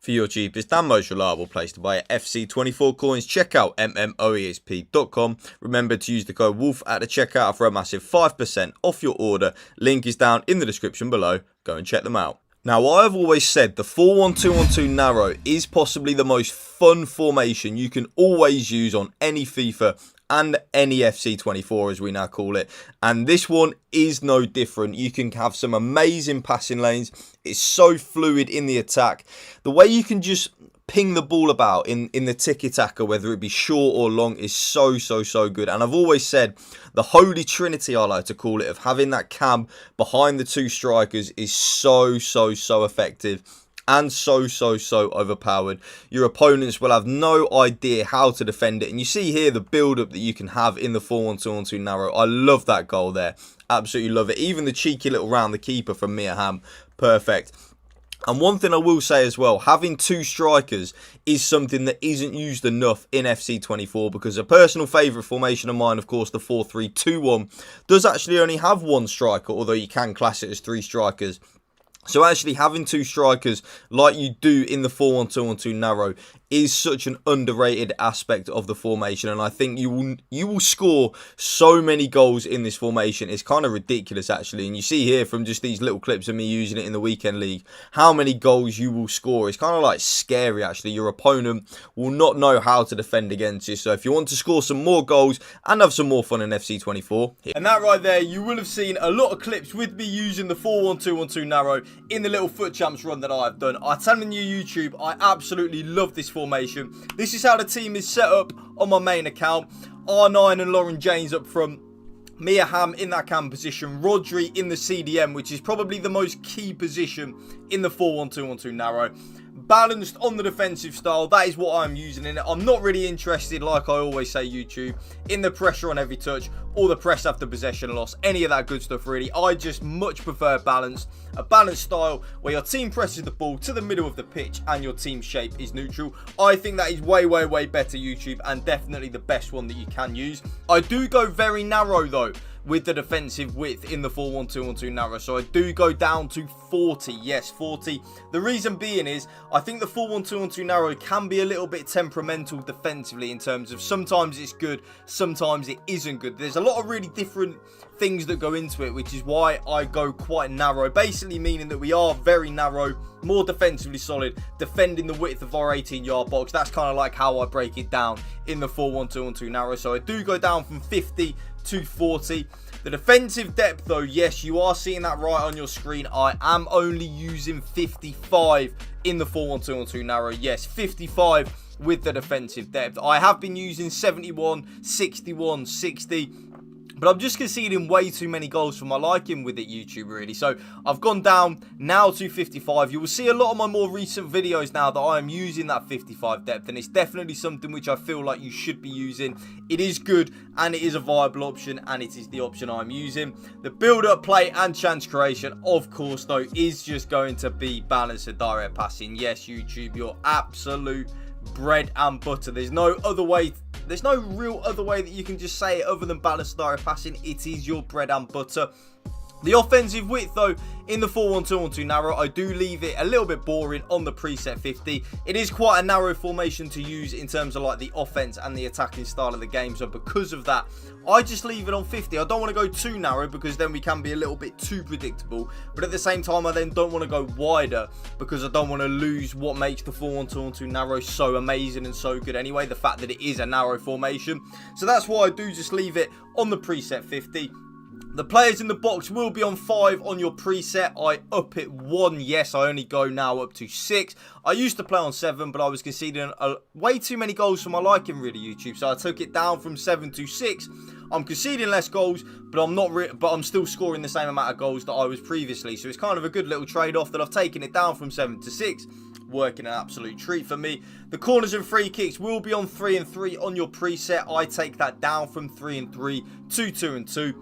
For your cheapest and most reliable place to buy FC24 coins, check out mmoesp.com. Remember to use the code WOLF at the checkout for a massive 5% off your order. Link is down in the description below. Go and check them out. Now, I've always said the 4-1-2-1-2 narrow is possibly the most fun formation you can always use on any FIFA and any FC24 as we now call it, and this one is no different. You can have some amazing passing lanes. It's so fluid in the attack. The way you can just ping the ball about in the tiki-taka, whether it be short or long, is so good. And I've always said the holy trinity, I like to call it, of having that cam behind the two strikers is so effective and so overpowered. Your opponents will have no idea how to defend it. And you see here the build-up that you can have in the 4-1-2-1-2 narrow. I love that goal there. Absolutely love it. Even the cheeky little round the keeper from Mia Hamm. Perfect. And one thing I will say as well, having two strikers is something that isn't used enough in FC24, because a personal favourite formation of mine, of course, the 4-3-2-1, does actually only have one striker, although you can class it as three strikers. So actually having two strikers like you do in the 4-1-2-1-2 narrow is such an underrated aspect of the formation, and I think you will score so many goals in this formation. It's kind of ridiculous actually, and you see here from just these little clips of me using it in the weekend league how many goals you will score. It's kind of like scary actually. Your opponent will not know how to defend against you. So if you want to score some more goals and have some more fun in FC24, and that right there, you will have seen a lot of clips with me using the 4-1-2-1-2 narrow in the little foot champs run that I've done. I telling you, YouTube, I absolutely love this formation. This is how the team is set up on my main account. R9 and Lauren James up front. Mia Hamm in that cam position. Rodri in the CDM, which is probably the most key position in the 4-1-2-1-2 narrow. Balanced on the defensive style, that is what I'm using in it. I'm not really interested, like I always say, YouTube, in the pressure on every touch or the press after possession loss, any of that good stuff really. I just much prefer balance, a balanced style where your team presses the ball to the middle of the pitch and your team shape is neutral. I think that is way better, YouTube, and definitely the best one that you can use. I do go very narrow though with the defensive width in the 4-1-2-1-2 narrow. So I do go down to 40. Yes, 40. The reason being is I think the 4-1-2-1-2 narrow can be a little bit temperamental defensively in terms of sometimes it's good, sometimes it isn't good. There's a lot of really different things that go into it, which is why I go quite narrow. Basically meaning that we are very narrow, more defensively solid, defending the width of our 18-yard box. That's kind of like how I break it down in the 4-1-2-1-2 narrow. So I do go down from 50 to 40. The defensive depth though, yes, you are seeing that right on your screen. I am only using 55 in the 4-1-2-1-2 narrow. Yes, 55 with the defensive depth. I have been using 71, 61, 60. But I'm just conceding way too many goals for my liking with it, YouTube, really. So I've gone down now to 55. You will see a lot of my more recent videos now that I am using that 55 depth. And it's definitely something which I feel like you should be using. It is good and it is a viable option. And it is the option I'm using. The build-up, play and chance creation, of course, though, is just going to be balanced and direct passing. Yes, YouTube, your absolute bread and butter. There's no other way. There's no real other way that you can just say it other than balanced direct passing. It is your bread and butter. The offensive width though in the 4-1-2-1-2 narrow, I do leave it a little bit boring on the preset 50. It is quite a narrow formation to use in terms of like the offense and the attacking style of the game. So because of that, I just leave it on 50. I don't want to go too narrow because then we can be a little bit too predictable. But at the same time, I then don't want to go wider because I don't want to lose what makes the 4-1-2-1-2 narrow so amazing and so good anyway. The fact that it is a narrow formation. So that's why I do just leave it on the preset 50. The players in the box will be on 5 on your preset. I up it 1. Yes, I only go now up to 6. I used to play on 7, but I was conceding way too many goals for my liking, really, YouTube. So I took it down from 7 to 6. I'm conceding less goals, but I'm still scoring the same amount of goals that I was previously. So it's kind of a good little trade-off that I've taken it down from 7 to 6. Working an absolute treat for me. The corners and free kicks will be on 3 and 3 on your preset. I take that down from 3 and 3 to 2 and 2.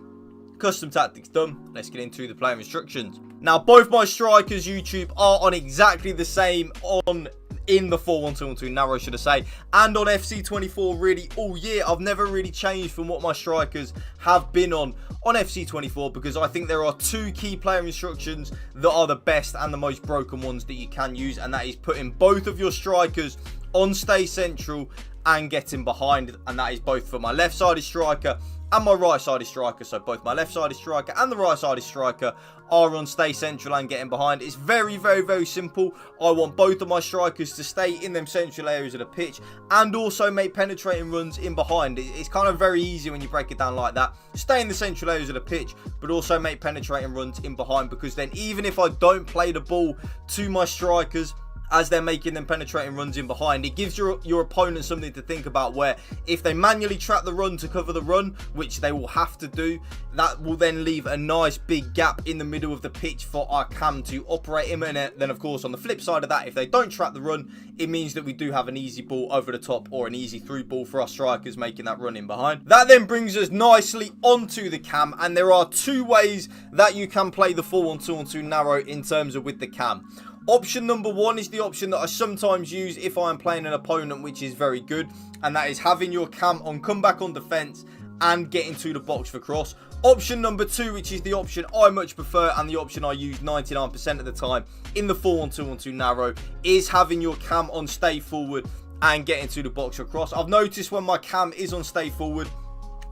Custom tactics done. Let's get into the player instructions. Now, both my strikers, YouTube, are on exactly the same on in the 4-1-2-1-2 narrow, should I say, and on FC24 really all year. I've never really changed from what my strikers have been on FC24, because I think there are two key player instructions that are the best and the most broken ones that you can use, and that is putting both of your strikers on stay central and getting behind, and that is both for my left-sided striker and my right-sided striker. So both my left-sided striker and the right-sided striker are on stay central and getting behind. It's very, very, very simple. I want both of my strikers to stay in them central areas of the pitch and also make penetrating runs in behind. It's kind of very easy when you break it down like that. Stay in the central areas of the pitch, but also make penetrating runs in behind, because then even if I don't play the ball to my strikers as they're making them penetrating runs in behind, it gives your opponent something to think about, where if they manually trap the run to cover the run, which they will have to do, that will then leave a nice big gap in the middle of the pitch for our cam to operate in. And then of course on the flip side of that, if they don't trap the run, it means that we do have an easy ball over the top or an easy through ball for our strikers making that run in behind. That then brings us nicely onto the cam, and there are two ways that you can play the 4-1-2-1-2 narrow in terms of with the cam. Option number one is the option that I sometimes use if I'm playing an opponent which is very good, and that is having your cam on comeback on defence and getting to the box for cross. Option number two, which is the option I much prefer and the option I use 99% of the time in the 4-1-2-1-2 narrow, is having your cam on stay forward and getting to the box for cross. I've noticed when my cam is on stay forward,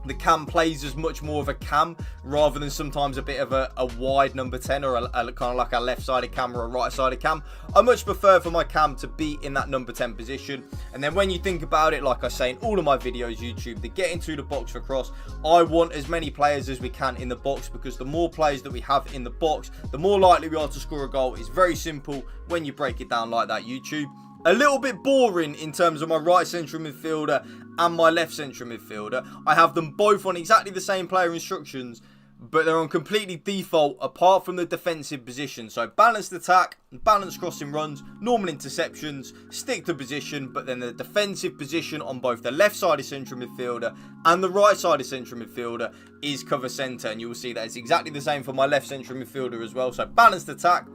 the cam plays as much more of a cam rather than sometimes a bit of a wide number 10 or a kind of like a left-sided cam or a right-sided cam. I much prefer for my cam to be in that number 10 position. And then when you think about it, like I say in all of my videos, YouTube, the get into the box for cross, I want as many players as we can in the box, because the more players that we have in the box, the more likely we are to score a goal. It's very simple when you break it down like that, YouTube. A little bit boring in terms of my right central midfielder and my left central midfielder. I have them both on exactly the same player instructions, but they're on completely default apart from the defensive position. So balanced attack, balanced crossing runs, normal interceptions, stick to position, but then the defensive position on both the left-sided central midfielder and the right-sided central midfielder is cover centre. And you will see that it's exactly the same for my left central midfielder as well. So balanced attack,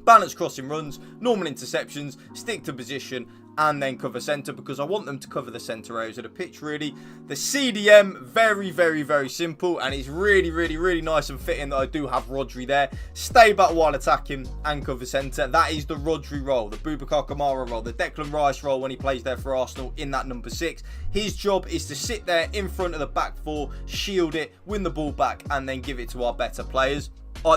balanced crossing runs, normal interceptions, stick to position, and then cover centre, because I want them to cover the centre areas of the pitch, really. The CDM, very, very, very simple, and it's really, really, really nice and fitting that I do have Rodri there. Stay back while attacking and cover centre. That is the Rodri role, the Boubacar Kamara role, the Declan Rice role when he plays there for Arsenal in that number 6. His job is to sit there in front of the back four, shield it, win the ball back, and then give it to our better players.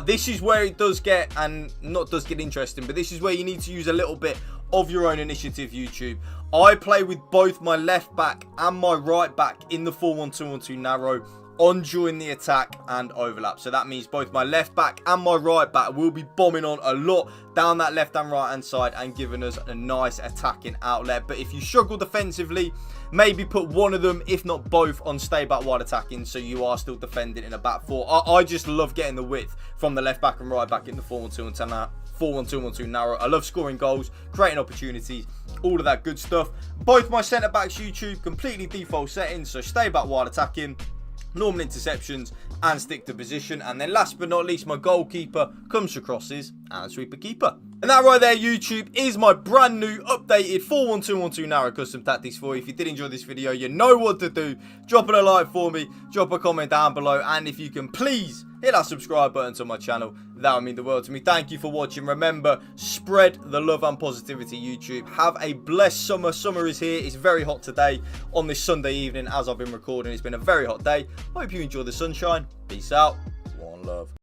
This is where it does get, and not does get interesting, but this is where you need to use a little bit of your own initiative, YouTube. I play with both my left back and my right back in the 4-1-2-1-2 narrow on during the attack and overlap. So that means both my left back and my right back will be bombing on a lot down that left and right hand side and giving us a nice attacking outlet. But if you struggle defensively, maybe put one of them, if not both, on stay back wide attacking, so you are still defending in a back four. I just love getting the width from the left back and right back in the 4-1-2-1-2 narrow. I love scoring goals, creating opportunities, all of that good stuff. Both my centre backs, YouTube, completely default settings, so stay back wide attacking, normal interceptions, and stick to position. And then last but not least, my goalkeeper comes for crosses and sweeper keeper. And that right there, YouTube, is my brand new updated 4-1-2-1-2 narrow custom tactics for you. If you did enjoy this video, you know what to do. Drop it a like for me, drop a comment down below, and if you can please hit that subscribe button to my channel, that would mean the world to me. Thank you for watching. Remember, spread the love and positivity, YouTube. Have a blessed summer. Summer is here. It's very hot today on this Sunday evening as I've been recording. It's been a very hot day. Hope you enjoy the sunshine. Peace out. One love.